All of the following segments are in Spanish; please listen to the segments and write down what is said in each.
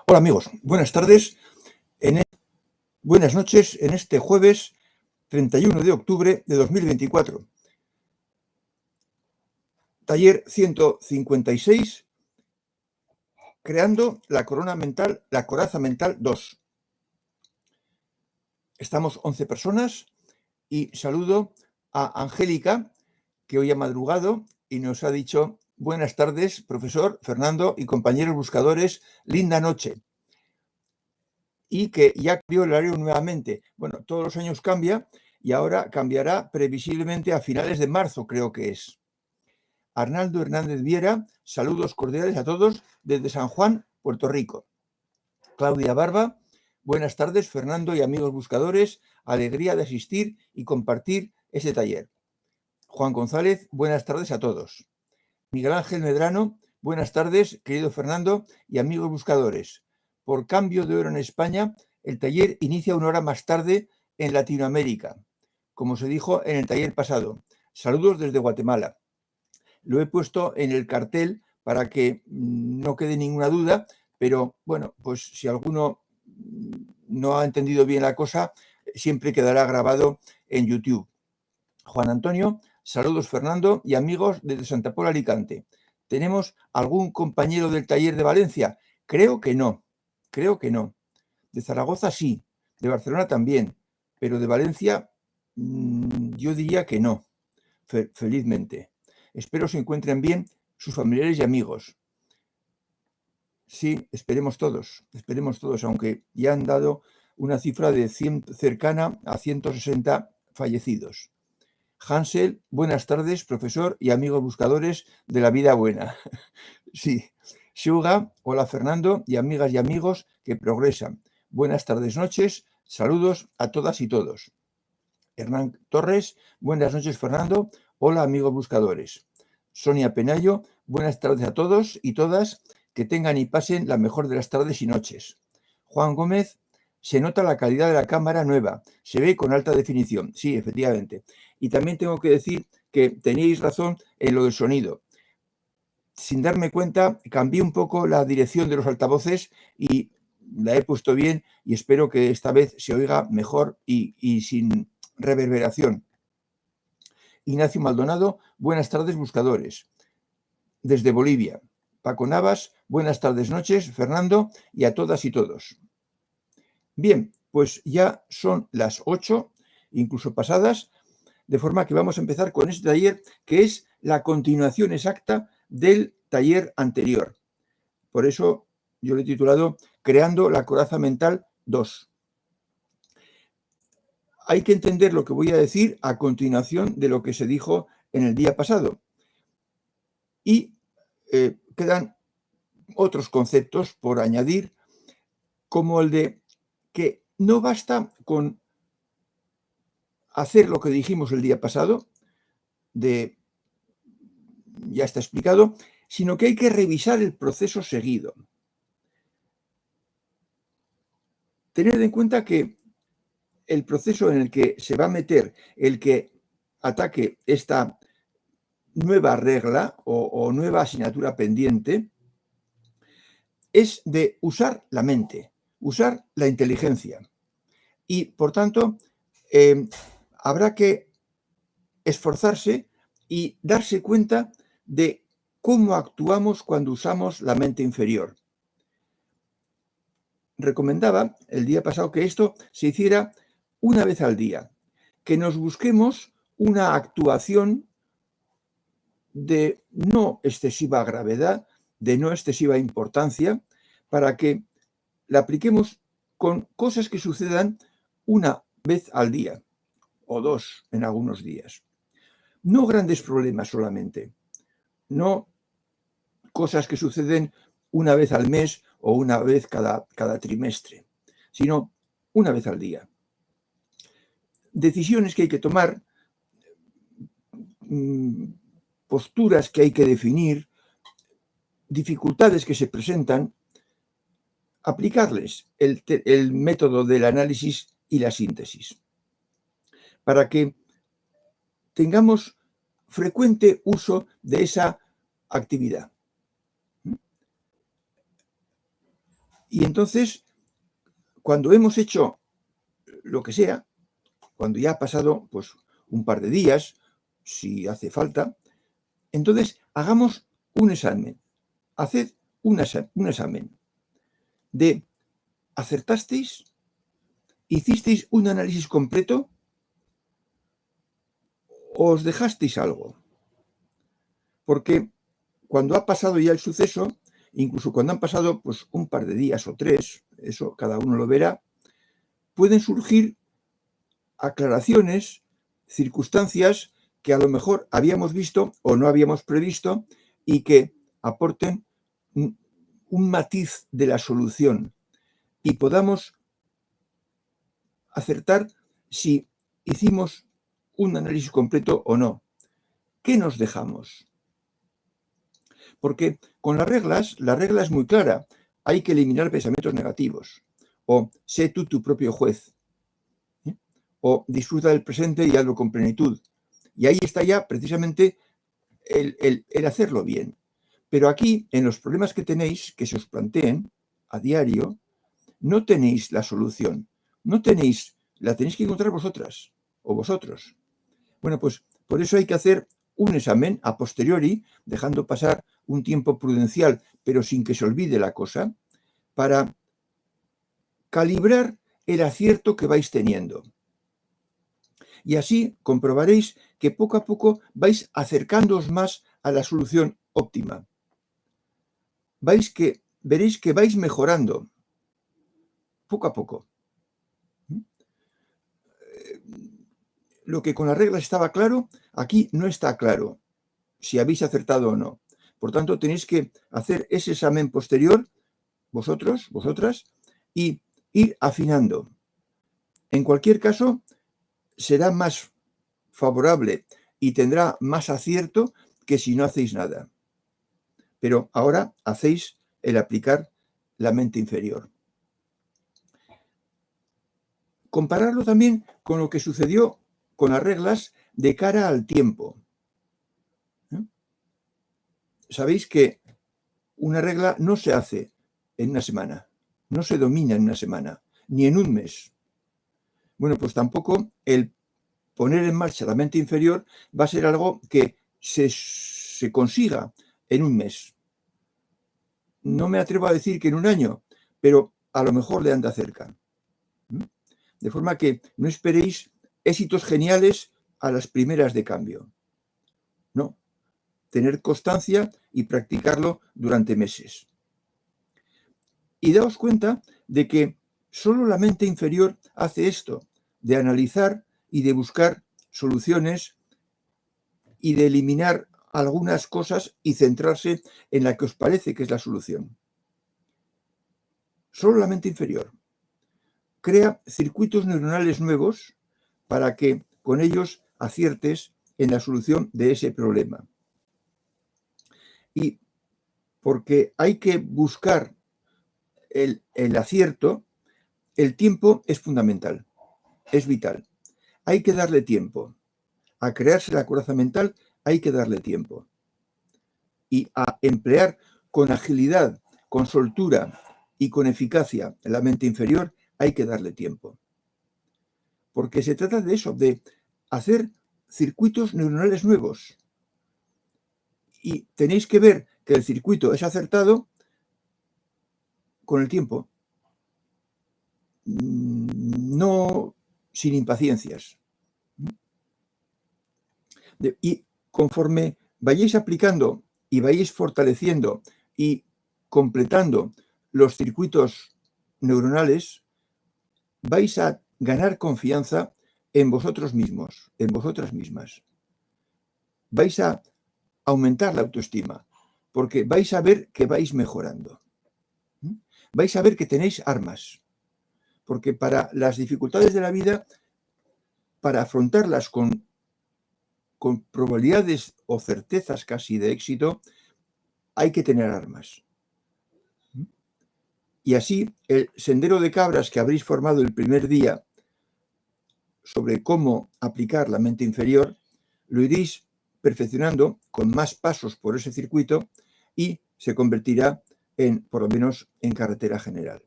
Hola amigos, buenas tardes, buenas noches en este jueves 31 de octubre de 2024. Taller 156, creando la coraza mental 2. Estamos 11 personas y saludo a Angélica, que hoy ha madrugado y nos ha dicho: buenas tardes, profesor Fernando y compañeros buscadores, linda noche. Y que ya cambió el horario nuevamente. Bueno, todos los años cambia y ahora cambiará previsiblemente a finales de marzo, creo que es. Arnaldo Hernández Viera, saludos cordiales a todos desde San Juan, Puerto Rico. Claudia Barba, buenas tardes, Fernando y amigos buscadores, alegría de asistir y compartir este taller. Juan González, buenas tardes a todos. Miguel Ángel Medrano, buenas tardes, querido Fernando y amigos buscadores. Por cambio de hora en España, el taller inicia una hora más tarde en Latinoamérica, como se dijo en el taller pasado. Saludos desde Guatemala. Lo he puesto en el cartel para que no quede ninguna duda, pero bueno, pues si alguno no ha entendido bien la cosa, siempre quedará grabado en YouTube. Juan Antonio, saludos Fernando y amigos desde Santa Pola, Alicante. ¿Tenemos algún compañero del taller de Valencia? Creo que no. De Zaragoza sí, de Barcelona también, pero de Valencia yo diría que no, felizmente. Espero se encuentren bien sus familiares y amigos. Sí, esperemos todos, aunque ya han dado una cifra de cercana a 160 fallecidos. Hansel, buenas tardes, profesor y amigos buscadores de la vida buena. Sí. Shuga, hola Fernando y amigas y amigos que progresan. Buenas tardes, noches, saludos a todas y todos. Hernán Torres, buenas noches Fernando, hola amigos buscadores. Sonia Penayo, buenas tardes a todos y todas, que tengan y pasen la mejor de las tardes y noches. Juan Gómez, se nota la calidad de la cámara nueva, se ve con alta definición. Sí, efectivamente. Y también tengo que decir que teníais razón en lo del sonido. Sin darme cuenta, cambié un poco la dirección de los altavoces y la he puesto bien y espero que esta vez se oiga mejor y sin reverberación. Ignacio Maldonado, buenas tardes buscadores. Desde Bolivia. Paco Navas, buenas tardes, noches, Fernando, y a todas y todos. Bien, pues ya son las 8, incluso pasadas, de forma que vamos a empezar con este taller, que es la continuación exacta del taller anterior. Por eso yo lo he titulado Creando la coraza mental 2. Hay que entender lo que voy a decir a continuación de lo que se dijo en el día pasado. Y quedan otros conceptos por añadir, como el de que no basta con hacer lo que dijimos el día pasado, ya está explicado, sino que hay que revisar el proceso seguido. Tened en cuenta que el proceso en el que se va a meter el que ataque esta nueva regla o nueva asignatura pendiente es de usar la mente, usar la inteligencia. Y, por tanto, habrá que esforzarse y darse cuenta de cómo actuamos cuando usamos la mente inferior. Recomendaba el día pasado que esto se hiciera una vez al día, que nos busquemos una actuación de no excesiva gravedad, de no excesiva importancia, para que la apliquemos con cosas que sucedan una vez al día o dos en algunos días. No grandes problemas solamente, no cosas que suceden una vez al mes o una vez cada trimestre, sino una vez al día. Decisiones que hay que tomar, posturas que hay que definir, dificultades que se presentan, aplicarles el método del análisis y la síntesis, para que tengamos frecuente uso de esa actividad. Y entonces, cuando hemos hecho lo que sea, cuando ya ha pasado pues un par de días, si hace falta, entonces hagamos un examen. Haced un examen de ¿acertasteis? ¿Hicisteis un análisis completo? ¿O os dejasteis algo? Porque cuando ha pasado ya el suceso, incluso cuando han pasado pues un par de días o 3, eso cada uno lo verá, pueden surgir aclaraciones, circunstancias que a lo mejor habíamos visto o no habíamos previsto y que aporten un matiz de la solución y podamos acertar si hicimos un análisis completo o no. ¿Qué nos dejamos? Porque con la regla es muy clara. Hay que eliminar pensamientos negativos. O sé tú tu propio juez. O disfruta del presente y hazlo con plenitud. Y ahí está ya precisamente el hacerlo bien. Pero aquí, en los problemas que tenéis, que se os planteen a diario, no tenéis la solución. No tenéis, la tenéis que encontrar vosotras o vosotros. Bueno, pues por eso hay que hacer un examen a posteriori, dejando pasar un tiempo prudencial, pero sin que se olvide la cosa, para calibrar el acierto que vais teniendo. Y así comprobaréis que poco a poco vais acercándoos más a la solución óptima. Veréis que vais mejorando poco a poco. Lo que con las reglas estaba claro, aquí no está claro si habéis acertado o no. Por tanto, tenéis que hacer ese examen posterior, vosotros, vosotras, y ir afinando. En cualquier caso, será más favorable y tendrá más acierto que si no hacéis nada. Pero ahora hacéis el aplicar la mente inferior. Compararlo también con lo que sucedió con las reglas de cara al tiempo. Sabéis que una regla no se hace en una semana, no se domina en una semana, ni en un mes. Bueno, pues tampoco el poner en marcha la mente inferior va a ser algo que se consiga en un mes. No me atrevo a decir que en un año, pero a lo mejor le anda cerca. De forma que no esperéis éxitos geniales a las primeras de cambio. No, tener constancia y practicarlo durante meses. Y daos cuenta de que solo la mente inferior hace esto, de analizar y de buscar soluciones y de eliminar algunas cosas y centrarse en la que os parece que es la solución. Solo la mente inferior crea circuitos neuronales nuevos para que con ellos aciertes en la solución de ese problema. Y porque hay que buscar el acierto, el tiempo es fundamental, es vital. Hay que darle tiempo. A crearse la coraza mental hay que darle tiempo. Y a emplear con agilidad, con soltura y con eficacia la mente inferior hay que darle tiempo. Porque se trata de eso, de hacer circuitos neuronales nuevos. Y tenéis que ver que el circuito es acertado con el tiempo. No sin impaciencias. Y conforme vayáis aplicando y vayáis fortaleciendo y completando los circuitos neuronales, vais a ganar confianza en vosotros mismos, en vosotras mismas. Vais a aumentar la autoestima, porque vais a ver que vais mejorando. Vais a ver que tenéis armas, porque para las dificultades de la vida, para afrontarlas con probabilidades o certezas casi de éxito, hay que tener armas. Y así, el sendero de cabras que habréis formado el primer día sobre cómo aplicar la mente inferior, lo iréis perfeccionando con más pasos por ese circuito y se convertirá por lo menos en carretera general.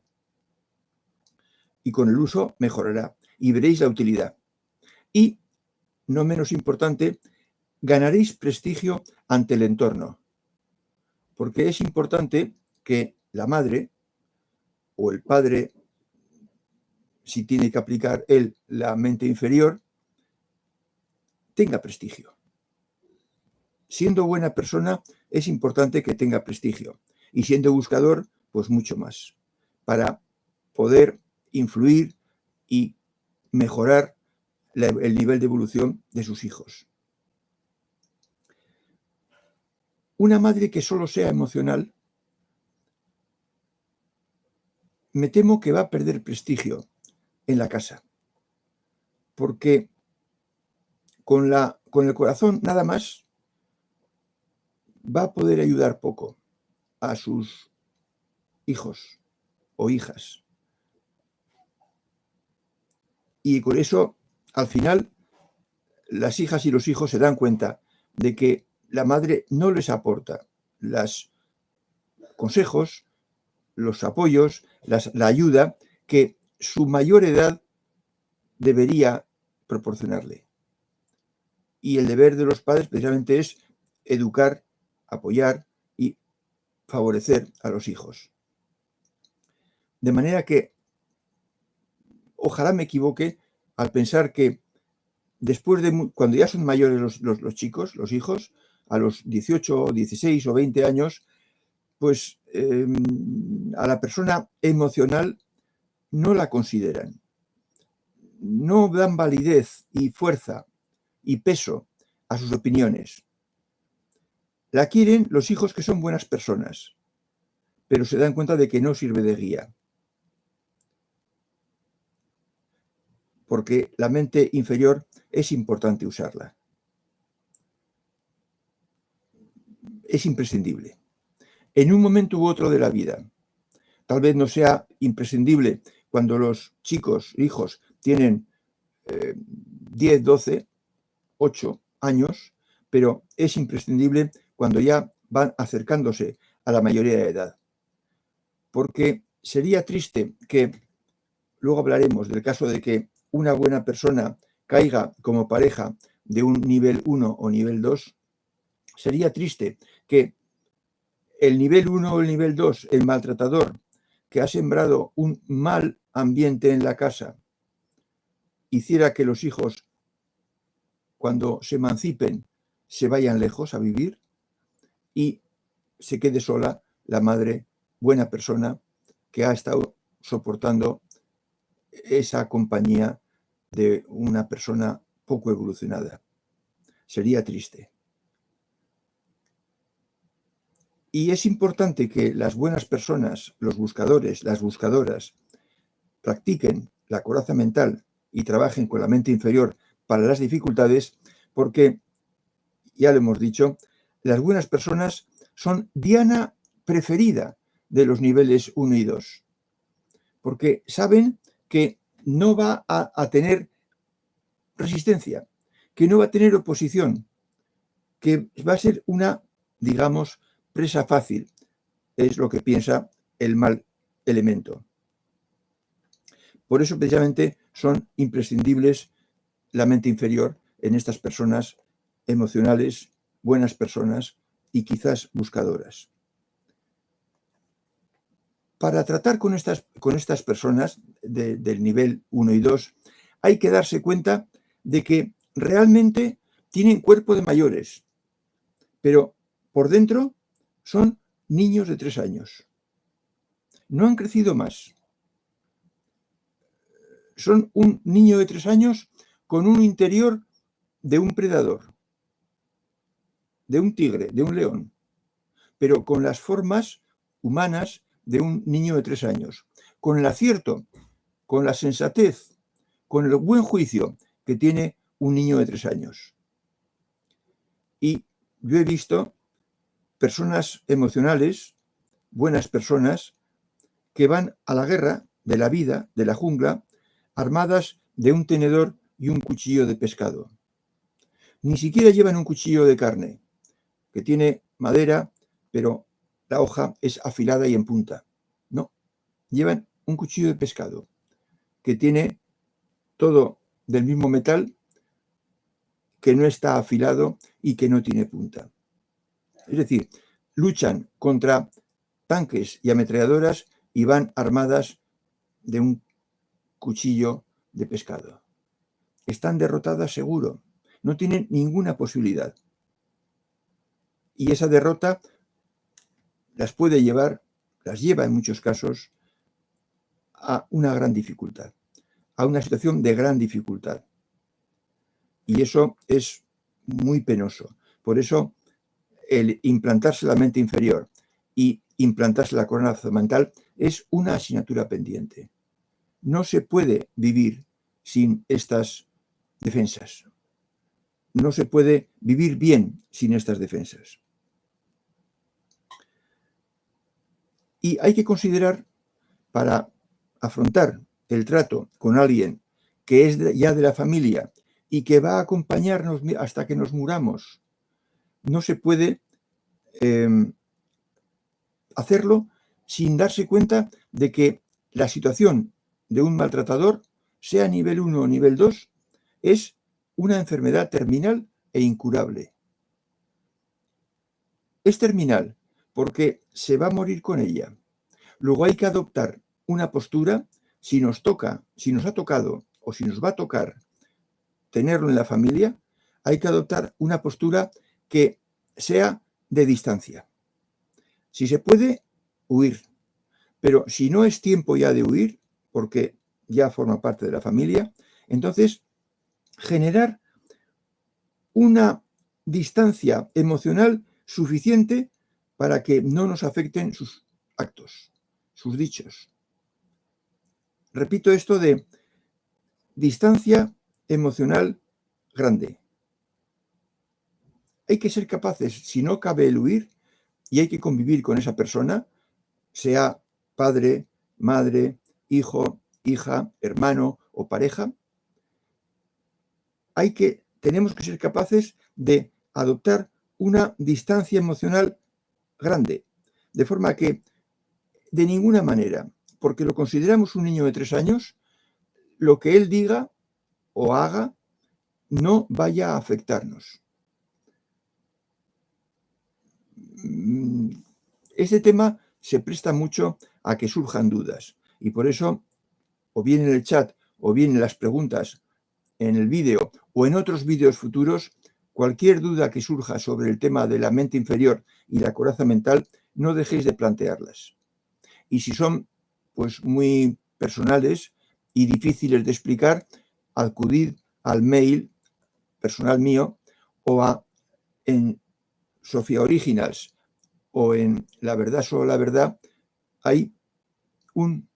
Y con el uso mejorará y veréis la utilidad. Y, no menos importante, ganaréis prestigio ante el entorno, porque es importante que la madre o el padre, si tiene que aplicar él la mente inferior, tenga prestigio. Siendo buena persona, es importante que tenga prestigio. Y siendo buscador, pues mucho más, para poder influir y mejorar el nivel de evolución de sus hijos. Una madre que solo sea emocional, me temo que va a perder prestigio en la casa, porque con el corazón nada más va a poder ayudar poco a sus hijos o hijas. Y con eso, al final, las hijas y los hijos se dan cuenta de que la madre no les aporta los consejos, los apoyos, la ayuda que su mayor edad debería proporcionarle. Y el deber de los padres precisamente es educar, apoyar y favorecer a los hijos. De manera que ojalá me equivoque al pensar que después de cuando ya son mayores los chicos, los hijos, a los 18, 16 o 20 años, pues a la persona emocional no la consideran. No dan validez y fuerza y peso a sus opiniones. La quieren los hijos que son buenas personas, pero se dan cuenta de que no sirve de guía. Porque la mente inferior es importante usarla. Es imprescindible. En un momento u otro de la vida. Tal vez no sea imprescindible cuando los chicos, hijos, tienen 10, 12, 8 años, pero es imprescindible cuando ya van acercándose a la mayoría de edad. Porque sería triste que, luego hablaremos del caso de que una buena persona caiga como pareja de un nivel 1 o nivel 2, sería triste que el nivel 1 o el nivel 2, el maltratador, que ha sembrado un mal ambiente en la casa, hiciera que los hijos, cuando se emancipen, se vayan lejos a vivir y se quede sola la madre, buena persona, que ha estado soportando esa compañía de una persona poco evolucionada. Sería triste. Y es importante que las buenas personas, los buscadores, las buscadoras, practiquen la coraza mental y trabajen con la mente inferior para las dificultades, porque, ya lo hemos dicho, las buenas personas son diana preferida de los niveles 1 y 2, porque saben que no va a tener resistencia, que no va a tener oposición, que va a ser una, digamos, presa fácil, es lo que piensa el mal elemento. Por eso, precisamente, son imprescindibles la mente inferior en estas personas emocionales, buenas personas y quizás buscadoras. Para tratar con estas personas del nivel 1 y 2, hay que darse cuenta de que realmente tienen cuerpo de mayores, pero por dentro son niños de 3 años. No han crecido más. Son un niño de 3 años con un interior de un predador, de un tigre, de un león, pero con las formas humanas de un niño de 3 años, con el acierto, con la sensatez, con el buen juicio que tiene un niño de 3 años. Y yo he visto personas emocionales, buenas personas, que van a la guerra de la vida, de la jungla, armadas de un tenedor y un cuchillo de pescado. Ni siquiera llevan un cuchillo de carne, que tiene madera, pero la hoja es afilada y en punta. No, llevan un cuchillo de pescado que tiene todo del mismo metal, que no está afilado y que no tiene punta. Es decir, luchan contra tanques y ametralladoras y van armadas de un cuchillo de pescado. Están derrotadas seguro, no tienen ninguna posibilidad. Y esa derrota las lleva en muchos casos a una gran dificultad, a una situación de gran dificultad. Y eso es muy penoso. Por eso el implantarse la mente inferior y implantarse la corona mental es una asignatura pendiente. No se puede vivir sin estas defensas. No se puede vivir bien sin estas defensas. Y hay que considerar, para afrontar el trato con alguien que es ya de la familia y que va a acompañarnos hasta que nos muramos, no se puede hacerlo sin darse cuenta de que la situación de un maltratador, sea nivel 1 o nivel 2, es una enfermedad terminal e incurable. Es terminal porque se va a morir con ella. Luego hay que adoptar una postura, si nos ha tocado o si nos va a tocar tenerlo en la familia, hay que adoptar una postura que sea de distancia. Si se puede, huir. Pero si no es tiempo ya de huir, porque ya forma parte de la familia, entonces generar una distancia emocional suficiente para que no nos afecten sus actos, sus dichos. Repito esto de distancia emocional grande. Hay que ser capaces, si no cabe el huir, y hay que convivir con esa persona, sea padre, madre, hijo, hija, hermano o pareja, tenemos que ser capaces de adoptar una distancia emocional grande, de forma que de ninguna manera, porque lo consideramos un niño de 3 años, lo que él diga o haga no vaya a afectarnos. Este tema se presta mucho a que surjan dudas y por eso, o bien en el chat o bien en las preguntas en el vídeo o en otros vídeos futuros, cualquier duda que surja sobre el tema de la mente inferior y la coraza mental, no dejéis de plantearlas. Y si son pues muy personales y difíciles de explicar, acudid al mail personal mío o en Sofía Originals o en La Verdad Solo la Verdad, hay un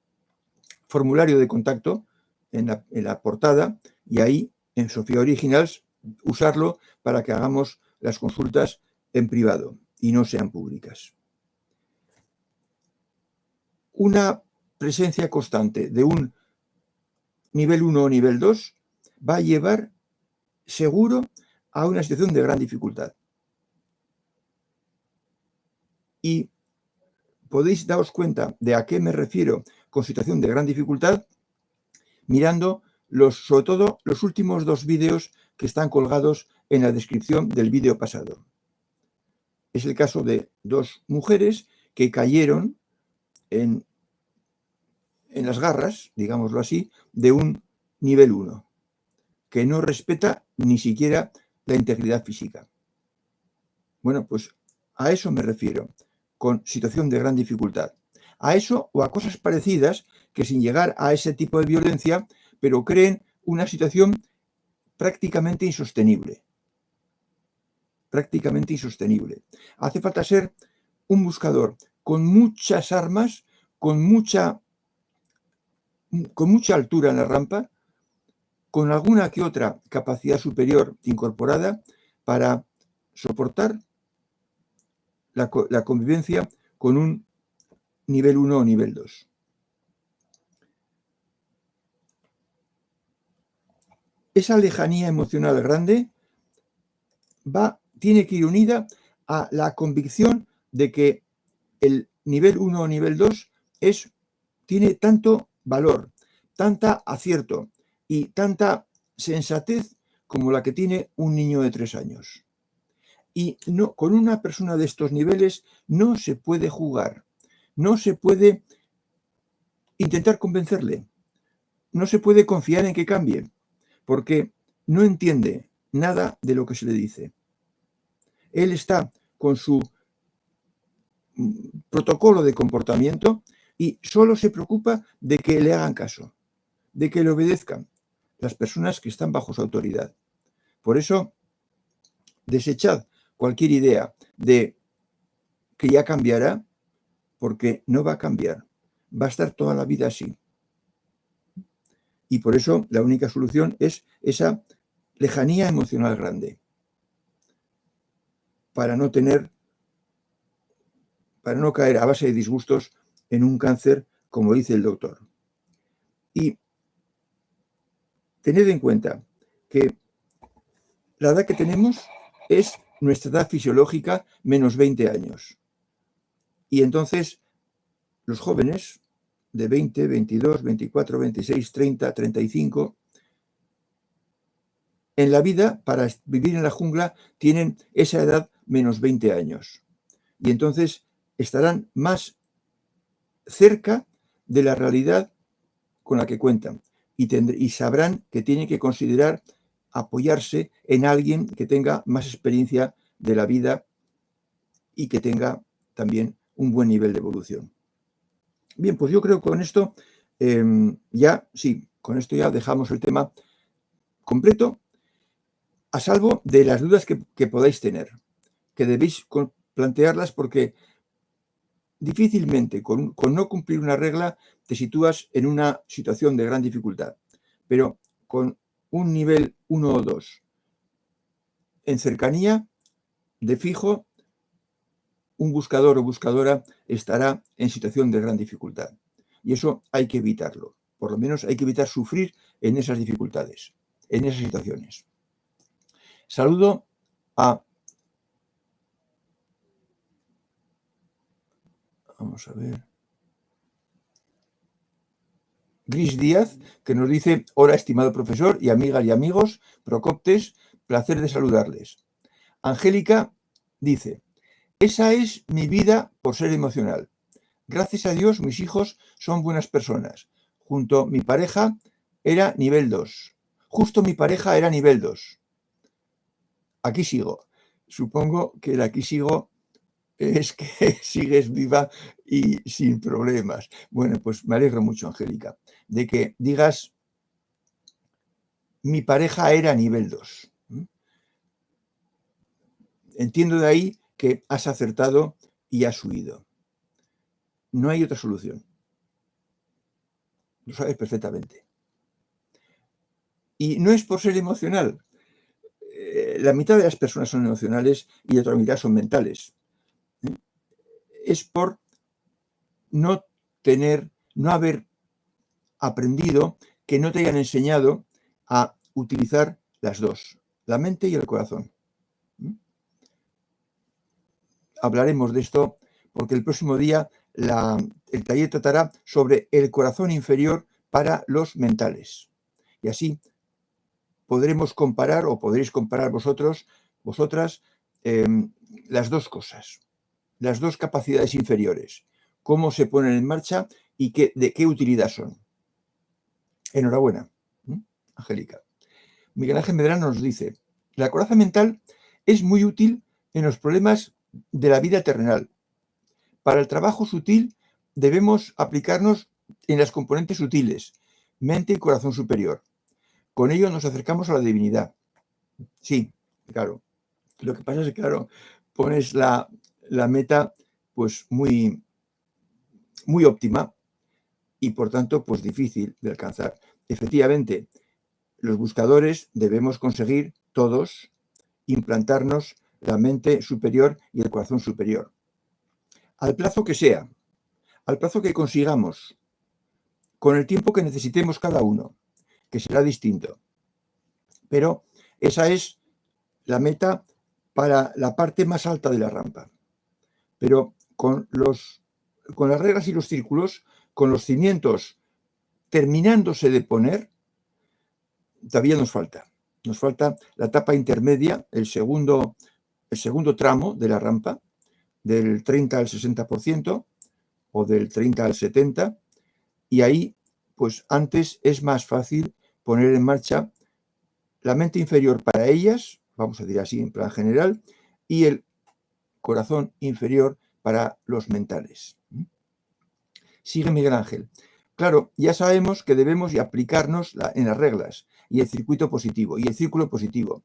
formulario de contacto en la portada y ahí en Sofía Originals usarlo para que hagamos las consultas en privado y no sean públicas. Una presencia constante de un nivel 1 o nivel 2 va a llevar seguro a una situación de gran dificultad. Y podéis daros cuenta de a qué me refiero con situación de gran dificultad mirando sobre todo los últimos 2 vídeos que están colgados en la descripción del vídeo pasado. Es el caso de 2 mujeres que cayeron en las garras, digámoslo así, de un nivel 1, que no respeta ni siquiera la integridad física. Bueno, pues a eso me refiero, con situación de gran dificultad. A eso o a cosas parecidas que sin llegar a ese tipo de violencia, pero creen una situación prácticamente insostenible. Prácticamente insostenible. Hace falta ser un buscador con muchas armas, con mucha altura en la rampa, con alguna que otra capacidad superior incorporada para soportar la convivencia con un nivel 1 o nivel 2. Esa lejanía emocional grande tiene que ir unida a la convicción de que el nivel 1 o nivel 2 tiene tanto valor, tanta acierto y tanta sensatez como la que tiene un niño de 3 años. Y no, con una persona de estos niveles no se puede jugar, no se puede intentar convencerle, no se puede confiar en que cambie, porque no entiende nada de lo que se le dice. Él está con su protocolo de comportamiento y solo se preocupa de que le hagan caso, de que le obedezcan las personas que están bajo su autoridad. Por eso, desechad cualquier idea de que ya cambiará, porque no va a cambiar, va a estar toda la vida así. Y por eso la única solución es esa lejanía emocional grande, para no caer a base de disgustos en un cáncer, como dice el doctor. Y tened en cuenta que la edad que tenemos es nuestra edad fisiológica menos 20 años. Y entonces los jóvenes de 20, 22, 24, 26, 30, 35, en la vida, para vivir en la jungla, tienen esa edad menos 20 años. Y entonces estarán más cerca de la realidad con la que cuentan y sabrán que tienen que considerar apoyarse en alguien que tenga más experiencia de la vida y que tenga también un buen nivel de evolución. Bien, pues yo creo que con esto con esto ya dejamos el tema completo, a salvo de las dudas que podáis tener, que debéis plantearlas porque difícilmente con no cumplir una regla te sitúas en una situación de gran dificultad, pero con un nivel 1 o 2 en cercanía, de fijo, un buscador o buscadora estará en situación de gran dificultad. Y eso hay que evitarlo. Por lo menos hay que evitar sufrir en esas dificultades, en esas situaciones. Saludo a... Vamos a ver. Gris Díaz, que nos dice: hola, estimado profesor y amigas y amigos, Procoptes, placer de saludarles. Angélica dice: esa es mi vida por ser emocional. Gracias a Dios mis hijos son buenas personas. Junto mi pareja era nivel 2. Justo mi pareja era nivel 2. Aquí sigo. Supongo que el aquí sigo es que sigues viva y sin problemas. Bueno, pues me alegro mucho, Angélica, de que digas mi pareja era nivel 2. Entiendo de ahí que has acertado y has huido. No hay otra solución. Lo sabes perfectamente. Y no es por ser emocional. La mitad de las personas son emocionales y la otra mitad son mentales. Es por no haber aprendido, que no te hayan enseñado a utilizar las dos, la mente y el corazón. Hablaremos de esto porque el próximo día el taller tratará sobre el corazón inferior para los mentales. Y así podremos comparar, o podréis comparar vosotras, las dos cosas, las dos capacidades inferiores, cómo se ponen en marcha y de qué utilidad son. Enhorabuena, Angélica. Miguel Ángel Medrano nos dice: la coraza mental es muy útil en los problemas de la vida terrenal. Para el trabajo sutil debemos aplicarnos en las componentes sutiles, mente y corazón superior. Con ello nos acercamos a la divinidad. Sí, claro. Lo que pasa es que, claro, pones la meta pues muy, muy óptima y, por tanto, pues difícil de alcanzar. Efectivamente, los buscadores debemos conseguir todos implantarnos la mente superior y el corazón superior. Al plazo que sea, al plazo que consigamos, con el tiempo que necesitemos cada uno, que será distinto. Pero esa es la meta para la parte más alta de la rampa. Pero con las reglas y los círculos, con los cimientos terminándose de poner, todavía nos falta. Nos falta la etapa intermedia, el segundo tramo de la rampa, del 30 al 60% o del 30 al 70%, y ahí, pues antes es más fácil poner en marcha la mente inferior para ellas, vamos a decir así en plan general, y el corazón inferior para los mentales. Sigue Miguel Ángel. Claro, ya sabemos que debemos aplicarnos en las reglas y el circuito positivo y el círculo positivo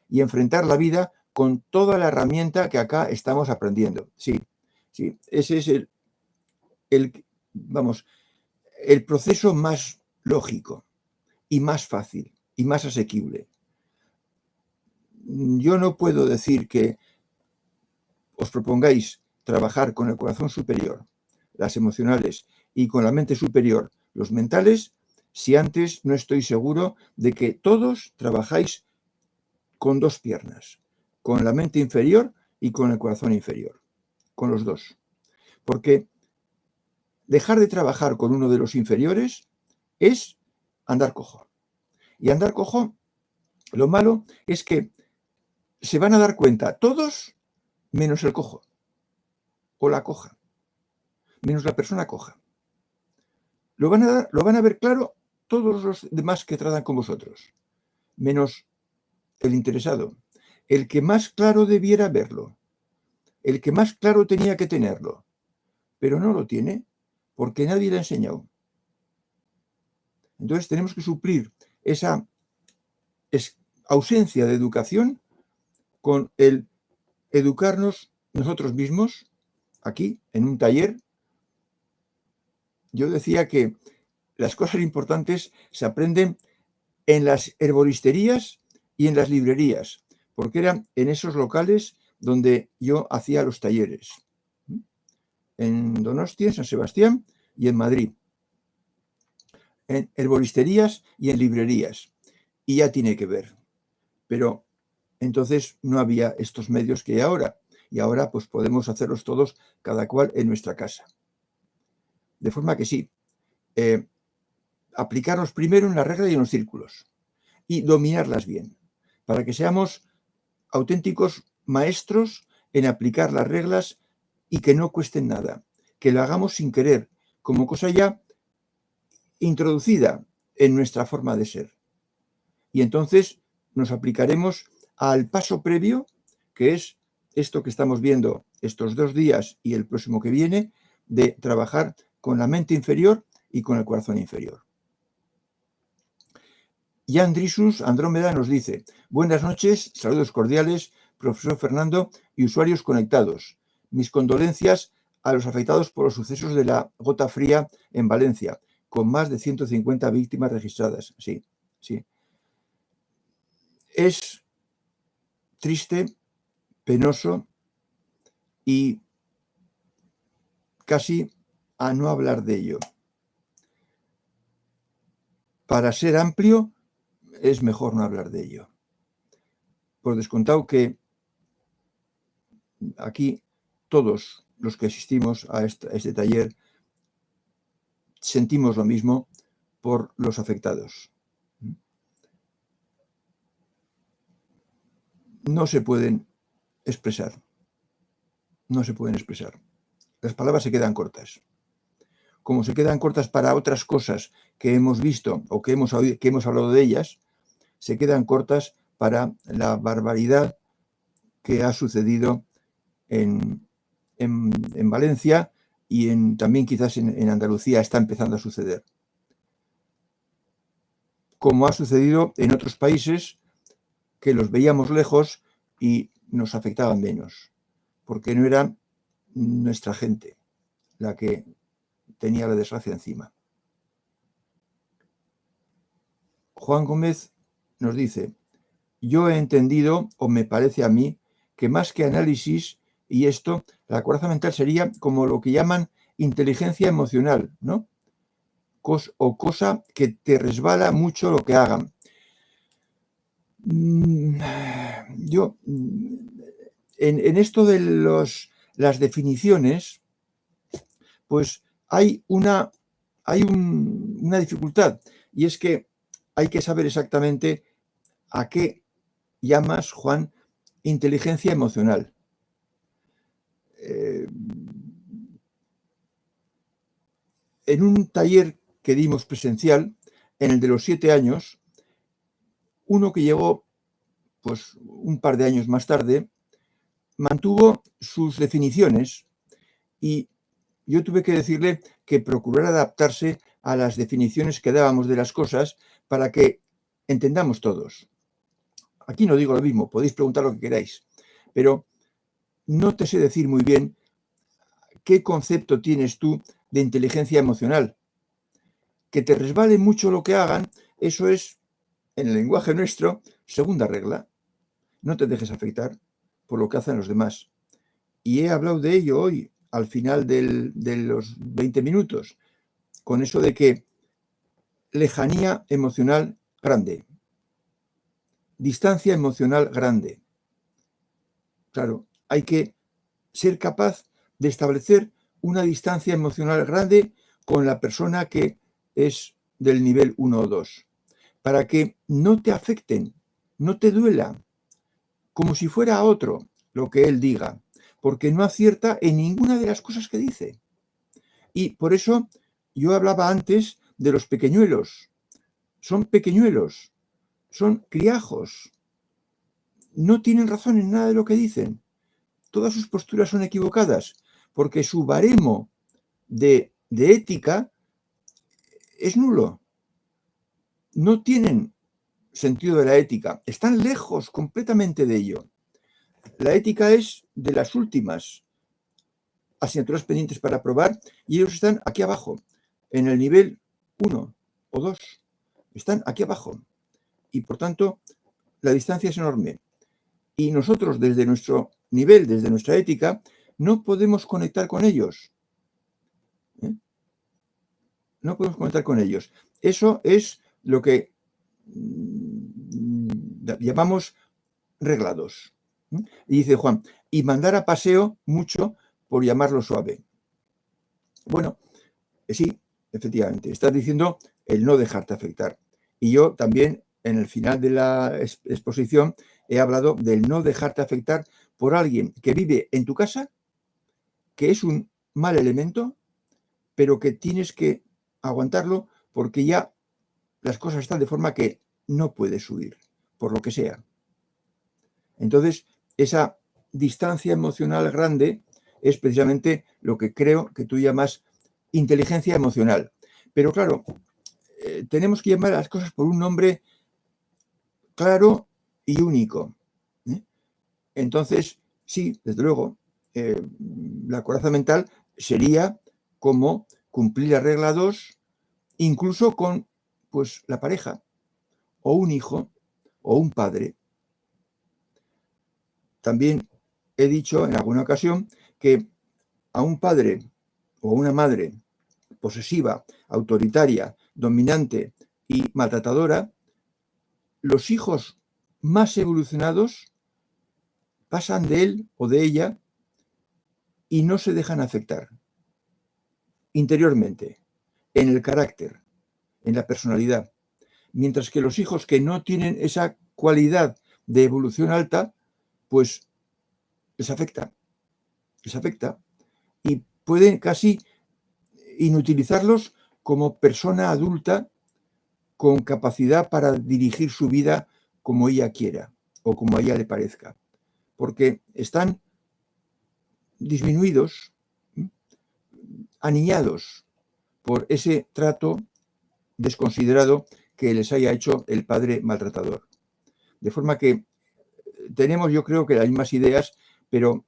y enfrentar la vida con toda la herramienta que acá estamos aprendiendo. Sí, ese es el proceso más lógico y más fácil y más asequible. Yo no puedo decir que os propongáis trabajar con el corazón superior, las emocionales, y con la mente superior, los mentales, si antes no estoy seguro de que todos trabajáis con dos piernas, con la mente inferior y con el corazón inferior, con los dos. Porque dejar de trabajar con uno de los inferiores es andar cojo. Y andar cojo, lo malo es que se van a dar cuenta todos menos el cojo o la coja, menos la persona coja. Lo van a ver claro todos los demás que tratan con vosotros, menos el interesado, el que más claro debiera verlo, el que más claro tenía que tenerlo, pero no lo tiene porque nadie le ha enseñado. Entonces tenemos que suplir esa ausencia de educación con el educarnos nosotros mismos, aquí, en un taller. Yo decía que las cosas importantes se aprenden en las herboristerías y en las librerías, porque eran en esos locales donde yo hacía los talleres, en Donostia, en San Sebastián y en Madrid, en herboristerías y en librerías, y ya tiene que ver. Pero entonces no había estos medios que hay ahora, y ahora pues podemos hacerlos todos, cada cual en nuestra casa. De forma que sí, aplicarlos primero en la regla y en los círculos, y dominarlas bien, para que seamos auténticos maestros en aplicar las reglas y que no cuesten nada, que lo hagamos sin querer, como cosa ya introducida en nuestra forma de ser. Y entonces nos aplicaremos al paso previo, que es esto que estamos viendo estos 2 días y el próximo que viene, de trabajar con la mente inferior y con el corazón inferior. Jan Drisus Andrómeda nos dice: buenas noches, saludos cordiales, profesor Fernando y usuarios conectados. Mis condolencias a los afectados por los sucesos de la gota fría en Valencia, con más de 150 víctimas registradas. Sí. Es triste, penoso y casi a no hablar de ello. Para ser amplio, es mejor no hablar de ello. Por descontado que aquí todos los que asistimos a este taller sentimos lo mismo por los afectados. No se pueden expresar. Las palabras se quedan cortas. Como se quedan cortas para otras cosas que hemos visto o que hemos hablado de ellas, se quedan cortas para la barbaridad que ha sucedido en Valencia y también quizás en Andalucía está empezando a suceder. Como ha sucedido en otros países que los veíamos lejos y nos afectaban menos, porque no era nuestra gente la que tenía la desgracia encima. Juan Gómez nos dice: yo he entendido, o me parece a mí, que más que análisis y esto, la coraza mental sería como lo que llaman inteligencia emocional, ¿no? Cosa que te resbala mucho lo que hagan. Yo, en esto de las definiciones, pues hay una dificultad, y es que hay que saber exactamente a qué llamas, Juan, inteligencia emocional. En un taller que dimos presencial, en el de los 7 años, uno que llegó pues un par de años más tarde, mantuvo sus definiciones y yo tuve que decirle que procurara adaptarse a las definiciones que dábamos de las cosas para que entendamos todos. Aquí no digo lo mismo, podéis preguntar lo que queráis, pero no te sé decir muy bien qué concepto tienes tú de inteligencia emocional. Que te resbale mucho lo que hagan, eso es, en el lenguaje nuestro, segunda regla. No te dejes afectar por lo que hacen los demás. Y he hablado de ello hoy, al final de los 20 minutos, con eso de que lejanía emocional grande, distancia emocional grande. Claro, hay que ser capaz de establecer una distancia emocional grande con la persona que es del nivel 1 o 2, para que no te afecten, no te duela, como si fuera a otro lo que él diga, porque no acierta en ninguna de las cosas que dice. Y por eso yo hablaba antes de los pequeñuelos. Son pequeñuelos, son criajos, no tienen razón en nada de lo que dicen. Todas sus posturas son equivocadas, porque su baremo de ética es nulo. No tienen sentido de la ética, están lejos completamente de ello. La ética es de las últimas asignaturas pendientes para aprobar y ellos están aquí abajo, en el nivel 1 o 2. Están aquí abajo. Y por tanto, la distancia es enorme. Y nosotros, desde nuestro nivel, desde nuestra ética, no podemos conectar con ellos. No podemos conectar con ellos. Eso es lo que llamamos regla 2. Y dice Juan, y mandar a paseo mucho por llamarlo suave. Bueno, sí, efectivamente, estás diciendo el no dejarte afectar. Y yo también, en el final de la exposición, he hablado del no dejarte afectar por alguien que vive en tu casa, que es un mal elemento, pero que tienes que aguantarlo porque ya las cosas están de forma que no puedes huir, por lo que sea. Entonces, esa distancia emocional grande es precisamente lo que creo que tú llamas inteligencia emocional. Pero claro, tenemos que llamar a las cosas por un nombre claro y único. Entonces, sí, desde luego, la coraza mental sería como cumplir la regla 2, incluso con pues, la pareja, o un hijo, o un padre. También he dicho en alguna ocasión que a un padre o a una madre posesiva, autoritaria, dominante y maltratadora, los hijos más evolucionados pasan de él o de ella y no se dejan afectar interiormente, en el carácter, en la personalidad. Mientras que los hijos que no tienen esa cualidad de evolución alta, pues les afecta y pueden casi inutilizarlos como persona adulta con capacidad para dirigir su vida como ella quiera o como a ella le parezca, porque están disminuidos, aniñados por ese trato desconsiderado que les haya hecho el padre maltratador. De forma que tenemos, yo creo que las mismas ideas, pero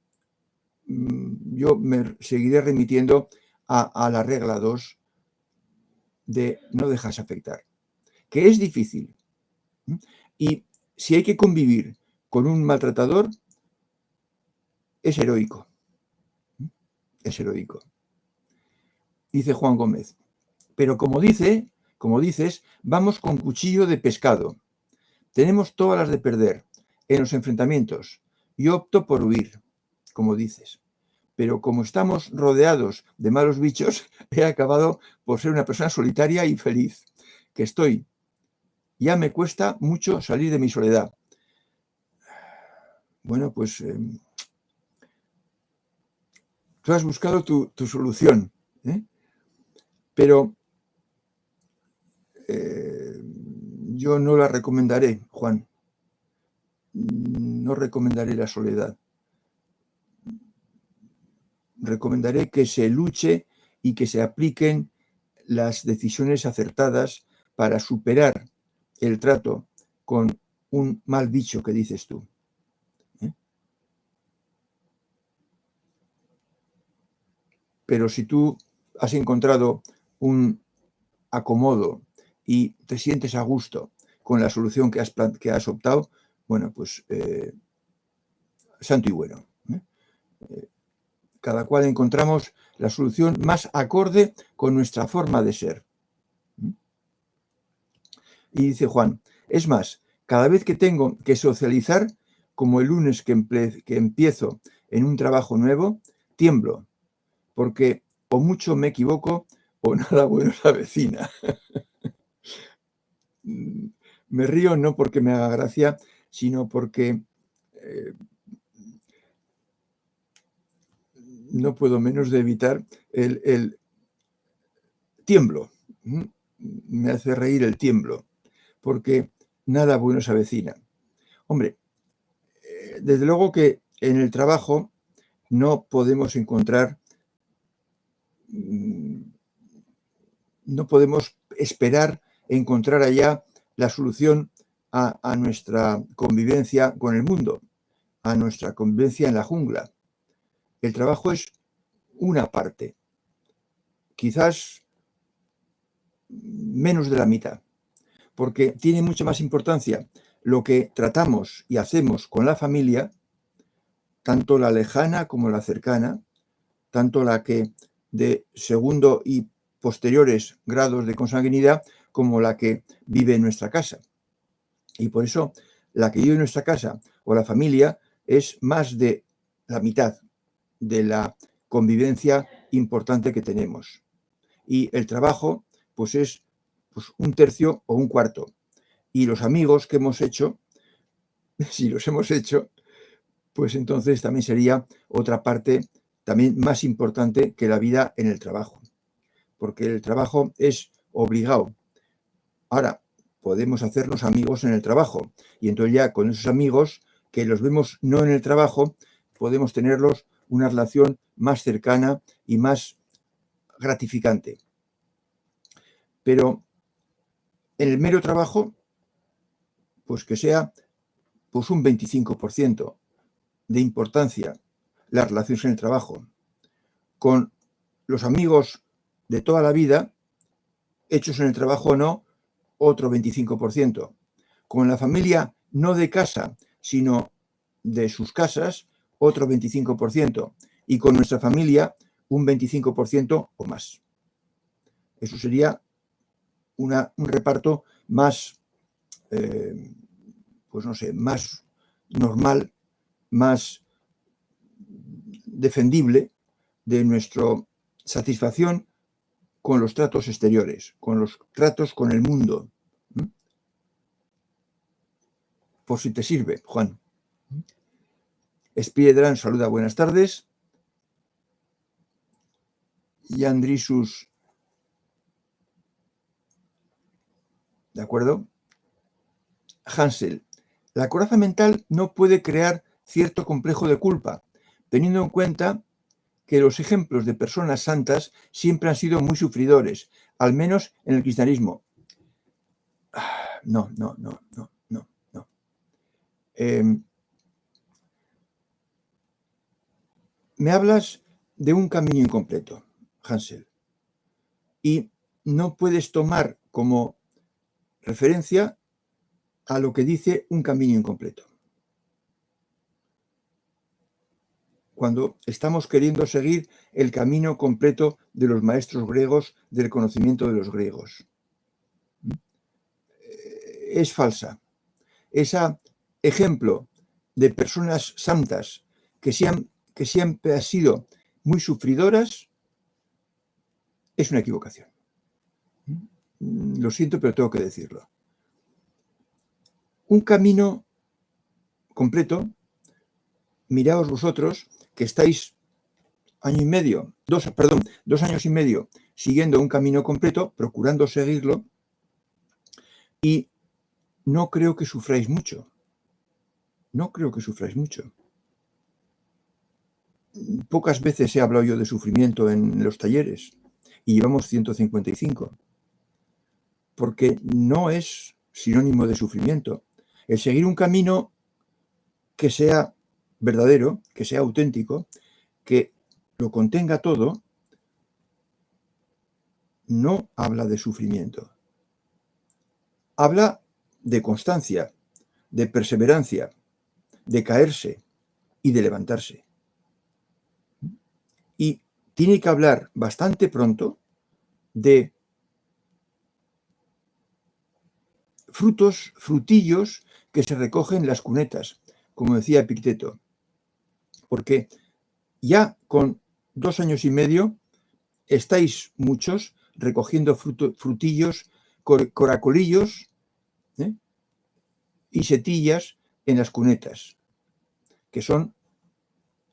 yo me seguiré remitiendo a la regla 2 de no dejarse afectar, que es difícil. Y si hay que convivir con un maltratador, es heroico. Es heroico. Dice Juan Gómez. Pero como dices, vamos con cuchillo de pescado. Tenemos todas las de perder en los enfrentamientos. Yo opto por huir, como dices. pero como estamos rodeados de malos bichos, he acabado por ser una persona solitaria y feliz, que estoy. Ya me cuesta mucho salir de mi soledad. Bueno, pues tú has buscado tu solución, ¿eh? Pero yo no la recomendaré, Juan. No recomendaré la soledad. Recomendaré que se luche y que se apliquen las decisiones acertadas para superar el trato con un mal bicho que dices tú. Pero si tú has encontrado un acomodo y te sientes a gusto con la solución que has optado, bueno, pues santo y bueno. Cada cual encontramos la solución más acorde con nuestra forma de ser. Y dice Juan, es más, cada vez que tengo que socializar, como el lunes que empiezo en un trabajo nuevo, tiemblo, porque o mucho me equivoco o nada bueno se avecina. Me río no porque me haga gracia, sino porque no puedo menos de evitar el tiemblo. Me hace reír el tiemblo, porque nada bueno se avecina. Hombre, desde luego que en el trabajo no podemos encontrar, no podemos esperar encontrar allá la solución a nuestra convivencia con el mundo, a nuestra convivencia en la jungla. El trabajo es una parte, quizás menos de la mitad, porque tiene mucha más importancia lo que tratamos y hacemos con la familia, tanto la lejana como la cercana, tanto la que de segundo y posteriores grados de consanguinidad como la que vive en nuestra casa. Y por eso la que vive en nuestra casa o la familia es más de la mitad de la convivencia importante que tenemos. Y el trabajo, pues es pues, un tercio o un cuarto. Y los amigos que hemos hecho, si los hemos hecho, pues entonces también sería otra parte también más importante que la vida en el trabajo. Porque el trabajo es obligado. Ahora, podemos hacernos amigos en el trabajo. Y entonces ya con esos amigos que los vemos no en el trabajo, podemos tenerlos una relación más cercana y más gratificante. Pero en el mero trabajo, pues que sea pues un 25% de importancia las relaciones en el trabajo. Con los amigos de toda la vida, hechos en el trabajo o no, otro 25%. Con la familia no de casa, sino de sus casas, otro 25%. Y con nuestra familia, un 25% o más. Eso sería un reparto más, pues no sé, más normal, más defendible de nuestra satisfacción con los tratos exteriores, con los tratos con el mundo. Por si te sirve, Juan. Spiedran saluda, buenas tardes. Y Andrisus, ¿de acuerdo? Hansel, la coraza mental no puede crear cierto complejo de culpa, teniendo en cuenta que los ejemplos de personas santas siempre han sido muy sufridores, al menos en el cristianismo. No. Me hablas de un camino incompleto, Hansel, y no puedes tomar como referencia a lo que dice un camino incompleto. Cuando estamos queriendo seguir el camino completo de los maestros griegos, del conocimiento de los griegos. Es falsa. Ese ejemplo de personas santas que siempre han sido muy sufridoras, es una equivocación. Lo siento, pero tengo que decirlo. Un camino completo, miraos vosotros que estáis 2 años y medio siguiendo un camino completo, procurando seguirlo, y no creo que sufráis mucho. No creo que sufráis mucho. Pocas veces he hablado yo de sufrimiento en los talleres y llevamos 155, porque no es sinónimo de sufrimiento. El seguir un camino que sea verdadero, que sea auténtico, que lo contenga todo, no habla de sufrimiento. Habla de constancia, de perseverancia, de caerse y de levantarse. Y tiene que hablar bastante pronto de frutillos que se recogen en las cunetas, como decía Epicteto. Porque ya con 2 años y medio estáis muchos recogiendo frutillos, coracolillos, y setillas en las cunetas, que son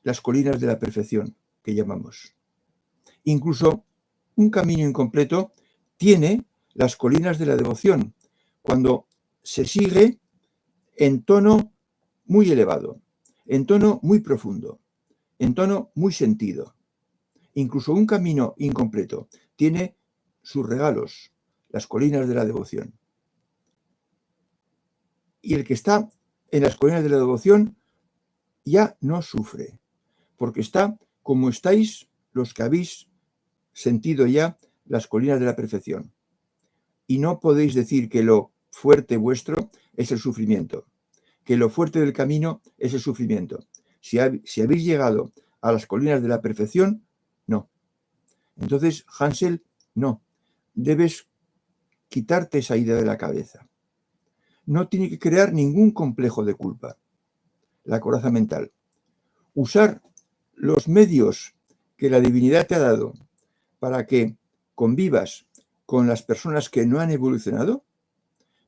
las colinas de la perfección, que llamamos. Incluso un camino incompleto tiene las colinas de la devoción, cuando se sigue en tono muy elevado, en tono muy profundo, en tono muy sentido. Incluso un camino incompleto tiene sus regalos, las colinas de la devoción. Y el que está en las colinas de la devoción ya no sufre, porque está como estáis los que habéis sentido ya las colinas de la perfección. Y no podéis decir que lo fuerte vuestro es el sufrimiento, que lo fuerte del camino es el sufrimiento. Si habéis llegado a las colinas de la perfección, no. Entonces, Hansel, no. Debes quitarte esa idea de la cabeza. No tiene que crear ningún complejo de culpa. La coraza mental. Usar los medios que la divinidad te ha dado para que convivas con las personas que no han evolucionado,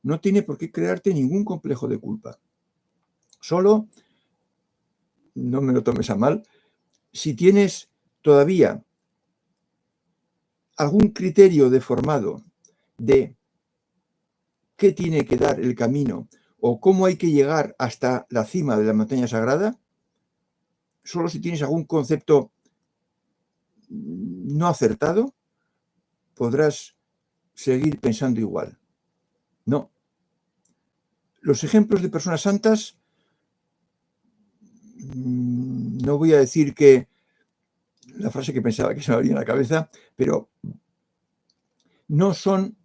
no tiene por qué crearte ningún complejo de culpa. Solo, no me lo tomes a mal, si tienes todavía algún criterio deformado de qué tiene que dar el camino o cómo hay que llegar hasta la cima de la montaña sagrada, solo si tienes algún concepto no acertado, podrás seguir pensando igual. No. Los ejemplos de personas santas, no voy a decir que la frase que pensaba que se me venía a la cabeza, pero no son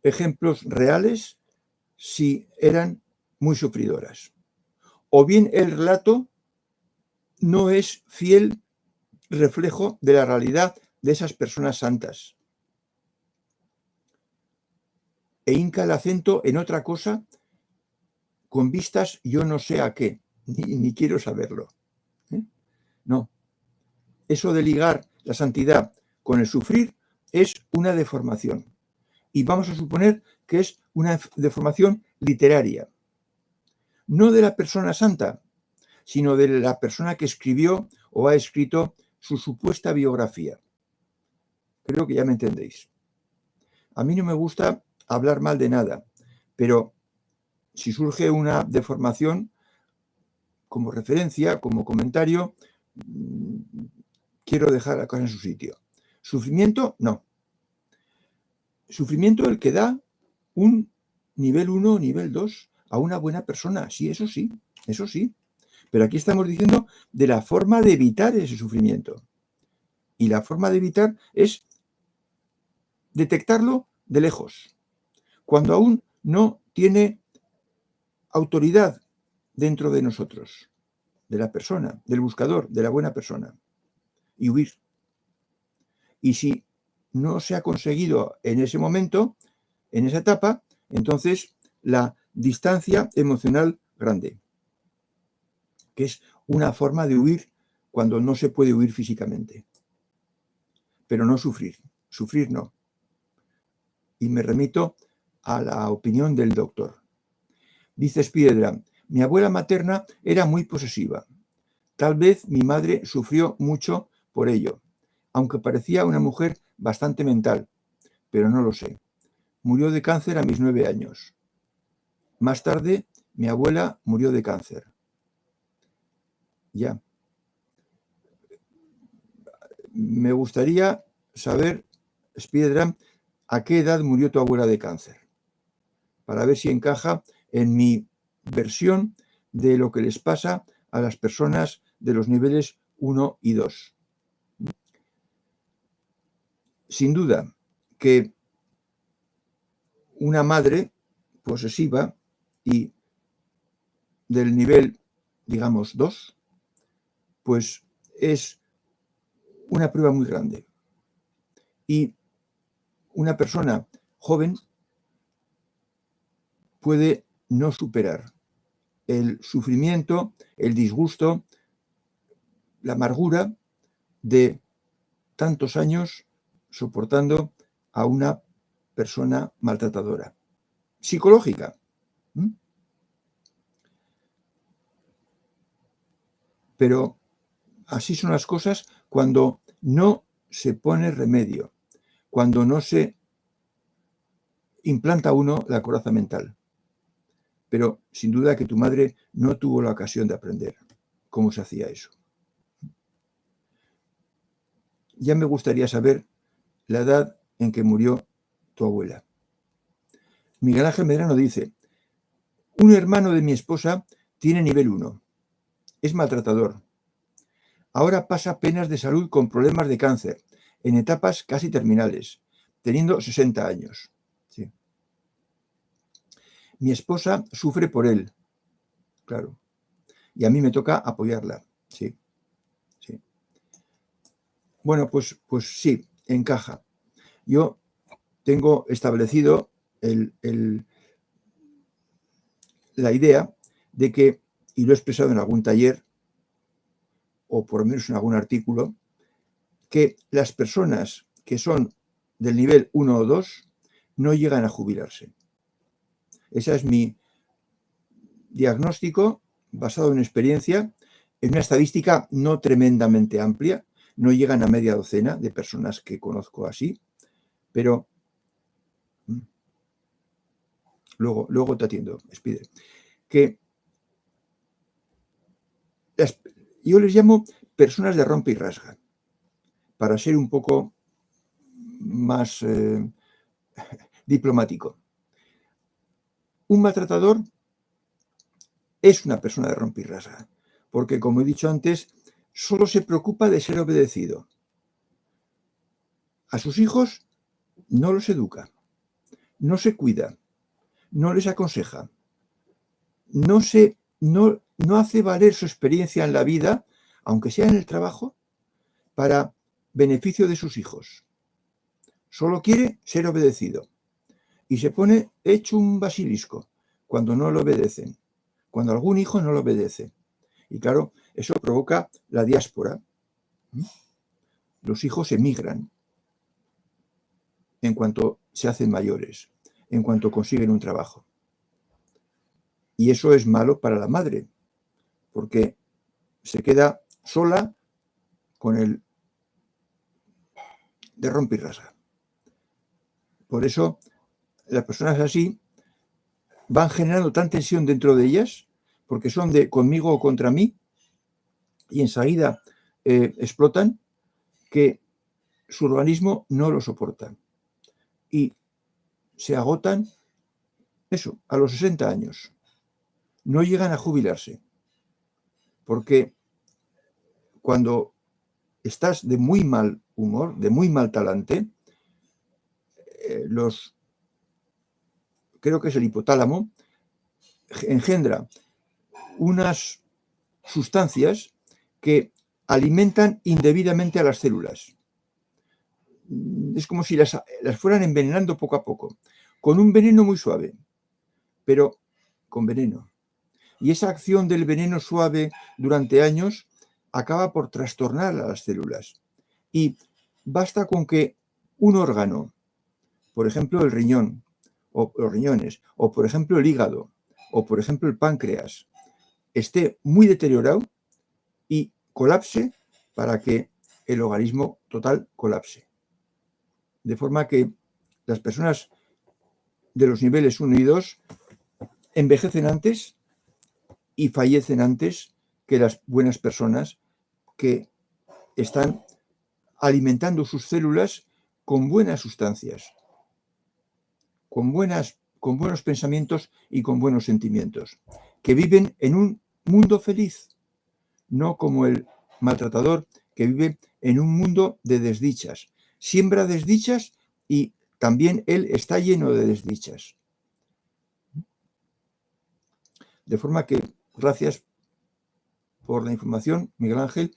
ejemplos reales si eran muy sufridoras. O bien el relato no es fiel reflejo de la realidad de esas personas santas. E hinca el acento en otra cosa con vistas yo no sé a qué, ni quiero saberlo. No. Eso de ligar la santidad con el sufrir es una deformación. Y vamos a suponer que es una deformación literaria. No de la persona santa, sino de la persona que escribió o ha escrito su supuesta biografía. Creo que ya me entendéis. A mí no me gusta hablar mal de nada, pero si surge una deformación, como referencia, como comentario, quiero dejar la cosa en su sitio. Sufrimiento, no. Sufrimiento el que da un nivel 1 o nivel 2 a una buena persona. Sí, eso sí, eso sí. Pero aquí estamos diciendo de la forma de evitar ese sufrimiento. Y la forma de evitar es detectarlo de lejos, cuando aún no tiene autoridad dentro de nosotros, de la persona, del buscador, de la buena persona, y huir. Y si no se ha conseguido en ese momento, en esa etapa, entonces la distancia emocional grande, que es una forma de huir cuando no se puede huir físicamente. pero no sufrir. Sufrir no. Y me remito a la opinión del doctor. Dice Spiedra, mi abuela materna era muy posesiva. Tal vez mi madre sufrió mucho por ello, aunque parecía una mujer bastante mental, pero no lo sé. Murió de cáncer a mis 9 años. Más tarde, mi abuela murió de cáncer. Ya. Me gustaría saber, Spiedra, a qué edad murió tu abuela de cáncer, para ver si encaja en mi versión de lo que les pasa a las personas de los niveles 1 y 2. Sin duda que una madre posesiva y del nivel, digamos, 2, pues es una prueba muy grande. Y una persona joven puede no superar el sufrimiento, el disgusto, la amargura de tantos años soportando a una persona maltratadora, psicológica. Pero así son las cosas cuando no se pone remedio, cuando no se implanta uno la coraza mental. Pero sin duda que tu madre no tuvo la ocasión de aprender cómo se hacía eso. Ya me gustaría saber la edad en que murió tu abuela. Miguel Ángel Medrano dice, un hermano de mi esposa tiene nivel 1, es maltratador. Ahora pasa penas de salud con problemas de cáncer, en etapas casi terminales, teniendo 60 años. Sí. Mi esposa sufre por él, claro, y a mí me toca apoyarla. Sí, sí. Bueno, pues sí, encaja. Yo tengo establecido la idea de que, y lo he expresado en algún taller, o por lo menos en algún artículo, que las personas que son del nivel 1 o 2 no llegan a jubilarse. Ese es mi diagnóstico basado en experiencia, en una estadística no tremendamente amplia, no llegan a media docena de personas que conozco así, pero luego te atiendo, Spider, que yo les llamo personas de rompe y rasga, para ser un poco más diplomático. Un maltratador es una persona de rompe y rasga, porque como he dicho antes, solo se preocupa de ser obedecido. A sus hijos no los educa, no se cuida, no les aconseja, no hace valer su experiencia en la vida, aunque sea en el trabajo, para beneficio de sus hijos. Solo quiere ser obedecido y se pone hecho un basilisco cuando no lo obedecen, cuando algún hijo no lo obedece. Y claro, eso provoca la diáspora. Los hijos emigran en cuanto se hacen mayores, en cuanto consiguen un trabajo. Y eso es malo para la madre, porque se queda sola con el de rompe y rasga. Por eso, las personas así van generando tan tensión dentro de ellas, porque son de conmigo o contra mí, y enseguida explotan, que su organismo no lo soporta. Y se agotan, eso, a los 60 años. No llegan a jubilarse, porque cuando estás de muy mal humor, de muy mal talante, creo que es el hipotálamo, engendra unas sustancias que alimentan indebidamente a las células. Es como si las fueran envenenando poco a poco, con un veneno muy suave, pero con veneno. Y esa acción del veneno suave durante años acaba por trastornar a las células. Y basta con que un órgano, por ejemplo el riñón, o los riñones, o por ejemplo el hígado, o por ejemplo el páncreas, esté muy deteriorado y colapse para que el organismo total colapse. De forma que las personas de los niveles 1 y 2 envejecen antes y fallecen antes que las buenas personas que están alimentando sus células con buenas sustancias, con buenos pensamientos y con buenos sentimientos, que viven en un mundo feliz, no como el maltratador que vive en un mundo de desdichas. Siembra desdichas y también él está lleno de desdichas. De forma que, gracias por la información, Miguel Ángel,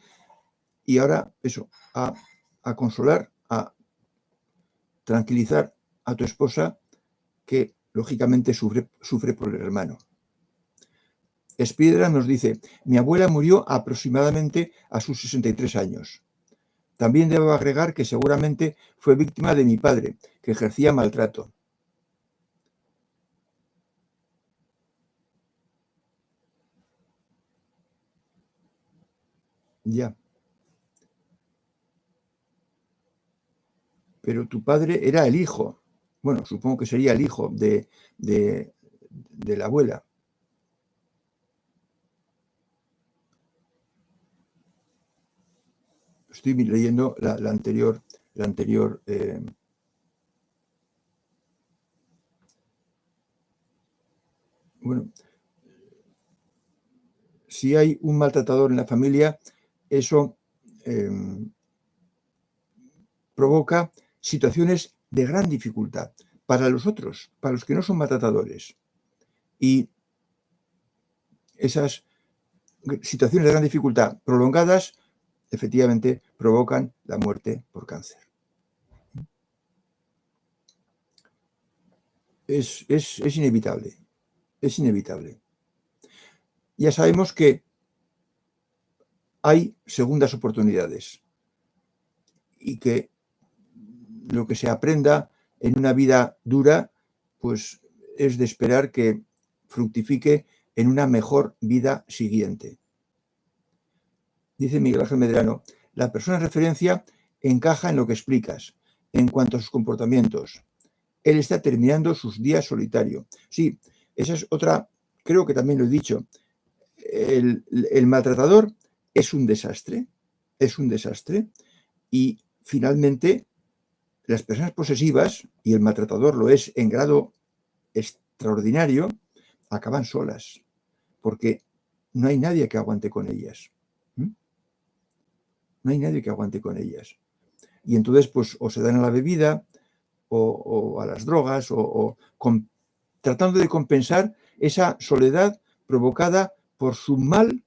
y ahora eso, a consolar, a tranquilizar a tu esposa que lógicamente sufre por el hermano. Spiedra nos dice, mi abuela murió aproximadamente a sus 63 años. También debo agregar que seguramente fue víctima de mi padre, que ejercía maltrato. Ya. Pero tu padre era el hijo. Bueno, supongo que sería el hijo de la abuela. Estoy leyendo la anterior. Bueno, si hay un maltratador en la familia, eso provoca situaciones de gran dificultad para los otros, para los que no son maltratadores. Y esas situaciones de gran dificultad prolongadas, efectivamente, provocan la muerte por cáncer. Es inevitable, es inevitable. Ya sabemos que hay segundas oportunidades y que lo que se aprenda en una vida dura, pues es de esperar que fructifique en una mejor vida siguiente. Dice Miguel Ángel Medrano, la persona de referencia encaja en lo que explicas, en cuanto a sus comportamientos. Él está terminando sus días solitario. Sí, esa es otra, creo que también lo he dicho. El maltratador es un desastre y finalmente las personas posesivas, y el maltratador lo es en grado extraordinario, acaban solas, porque no hay nadie que aguante con ellas. No hay nadie que aguante con ellas. Y entonces, pues, o se dan a la bebida, o a las drogas, tratando de compensar esa soledad provocada por su mal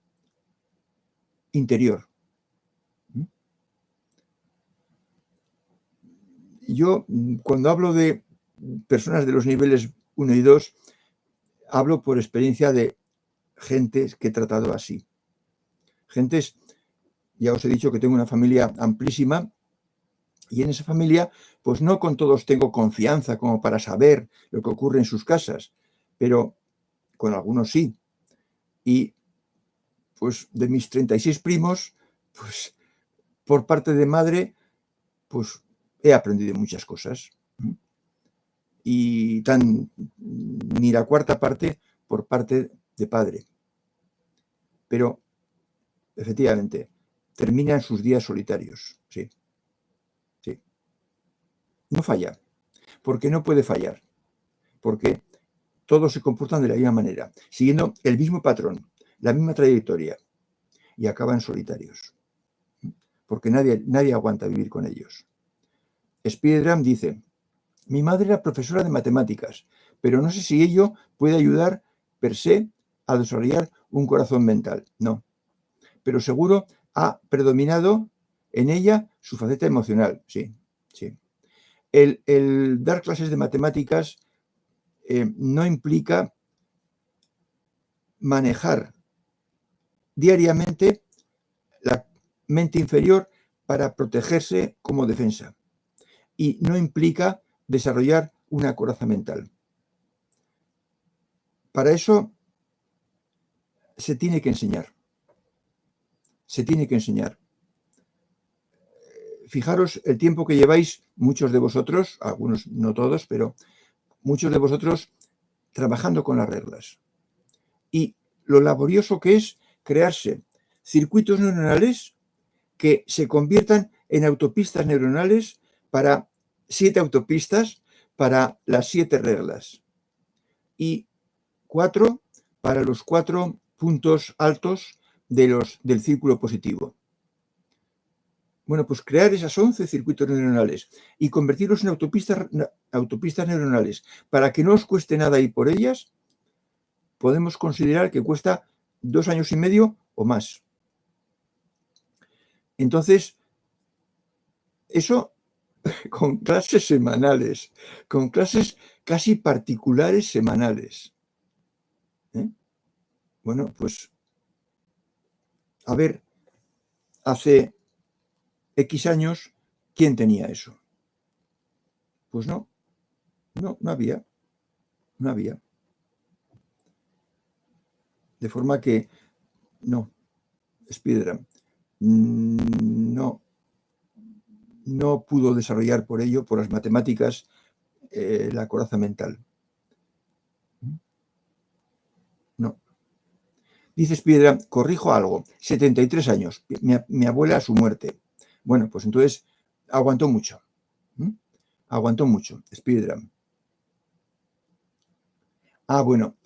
interior. Yo, cuando hablo de personas de los niveles 1 y 2, hablo por experiencia de gentes que he tratado así. Gentes, ya os he dicho que tengo una familia amplísima, y en esa familia, pues no con todos tengo confianza como para saber lo que ocurre en sus casas, pero con algunos sí. Y pues de mis 36 primos, pues por parte de madre, pues he aprendido muchas cosas. Y ni la cuarta parte por parte de padre. Pero, efectivamente, terminan sus días solitarios, sí. Sí. No falla, porque no puede fallar, porque todos se comportan de la misma manera, siguiendo el mismo patrón, la misma trayectoria, y acaban solitarios, porque nadie aguanta vivir con ellos. Spiedram dice, mi madre era profesora de matemáticas, pero no sé si ello puede ayudar per se a desarrollar un corazón mental. No, pero seguro ha predominado en ella su faceta emocional, sí, sí. El dar clases de matemáticas no implica manejar diariamente la mente inferior para protegerse como defensa y no implica desarrollar una coraza mental. Para eso se tiene que enseñar. Se tiene que enseñar. Fijaros el tiempo que lleváis, muchos de vosotros, algunos no todos, pero muchos de vosotros trabajando con las reglas. Y lo laborioso que es crearse circuitos neuronales que se conviertan en autopistas neuronales para 7 autopistas para las 7 reglas y 4 para los 4 puntos altos del círculo positivo. Bueno, pues crear esas 11 circuitos neuronales y convertirlos en autopistas neuronales para que no os cueste nada ir por ellas, podemos considerar que cuesta 2 años y medio o más. Entonces, eso con clases semanales, con clases casi particulares semanales. Bueno, pues, a ver, hace X años, ¿quién tenía eso? Pues no había. De forma que, no, Spiderman no pudo desarrollar por ello, por las matemáticas, la coraza mental. No. Dice Spiderman, corrijo algo, 73 años, mi abuela a su muerte. Bueno, pues entonces aguantó mucho. Aguantó mucho, Spiderman. Bueno,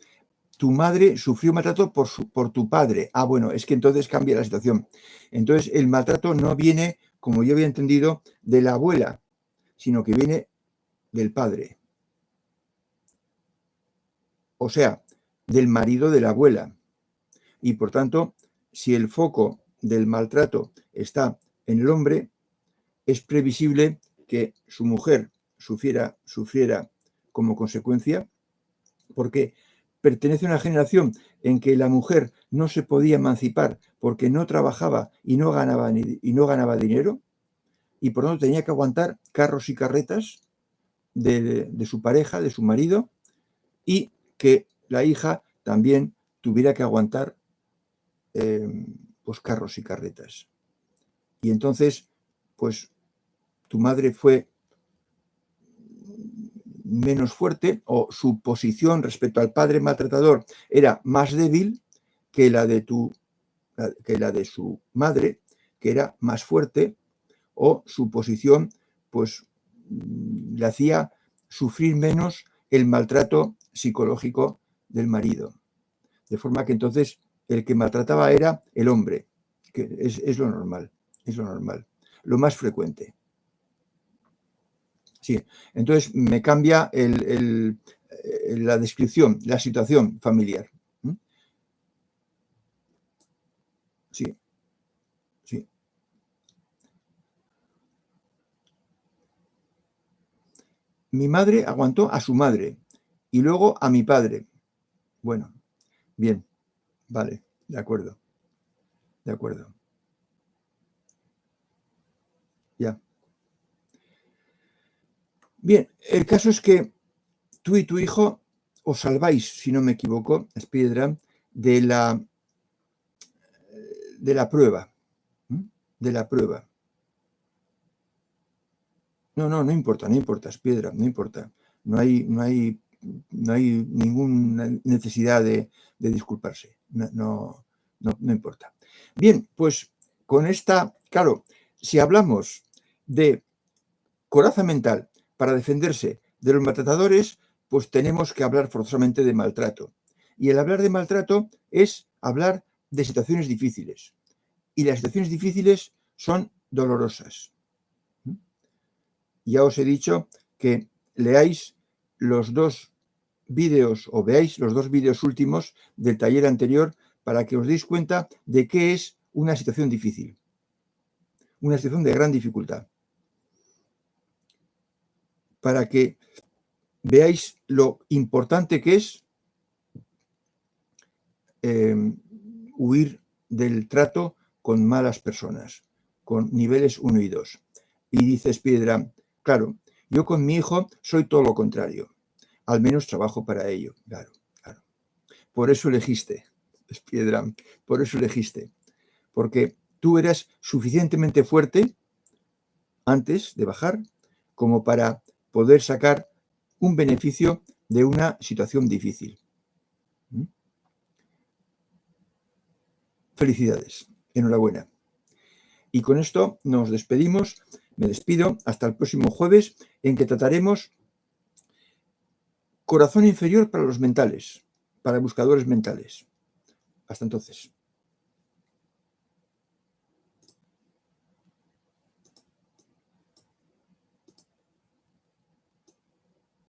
tu madre sufrió maltrato por tu padre. Bueno, es que entonces cambia la situación. Entonces el maltrato no viene, como yo había entendido, de la abuela, sino que viene del padre. O sea, del marido de la abuela. Y por tanto, si el foco del maltrato está en el hombre, es previsible que su mujer sufriera como consecuencia, porque pertenece a una generación en que la mujer no se podía emancipar porque no trabajaba y no ganaba dinero, y por lo tanto tenía que aguantar carros y carretas de su pareja, de su marido, y que la hija también tuviera que aguantar pues carros y carretas. Y entonces, pues tu madre fue menos fuerte, o su posición respecto al padre maltratador era más débil que la de su madre, que era más fuerte, o su posición pues le hacía sufrir menos el maltrato psicológico del marido. De forma que entonces el que maltrataba era el hombre, que es lo normal, lo más frecuente. Sí, entonces me cambia la descripción, la situación familiar. Sí. Mi madre aguantó a su madre y luego a mi padre. Bueno, bien, vale, de acuerdo. Ya. Bien, el caso es que tú y tu hijo os salváis, si no me equivoco, Spiderman, de la prueba. De la prueba. No importa, Spiderman, no importa. No hay ninguna necesidad de disculparse. No importa. Bien, pues con esta, claro, si hablamos de coraza mental para defenderse de los maltratadores, pues tenemos que hablar forzosamente de maltrato. Y el hablar de maltrato es hablar de situaciones difíciles. Y las situaciones difíciles son dolorosas. Ya os he dicho que leáis los 2 vídeos o veáis los 2 vídeos últimos del taller anterior para que os deis cuenta de qué es una situación difícil, una situación de gran dificultad, para que veáis lo importante que es huir del trato con malas personas, con niveles 1 y 2. Y dice Spielderham, claro, yo con mi hijo soy todo lo contrario. Al menos trabajo para ello. Claro, claro. Por eso elegiste, Spielderham, por eso elegiste. Porque tú eras suficientemente fuerte antes de bajar como para poder sacar un beneficio de una situación difícil. Felicidades, enhorabuena. Y con esto nos despedimos, me despido hasta el próximo jueves en que trataremos corazón inferior para los mentales, para buscadores mentales. Hasta entonces.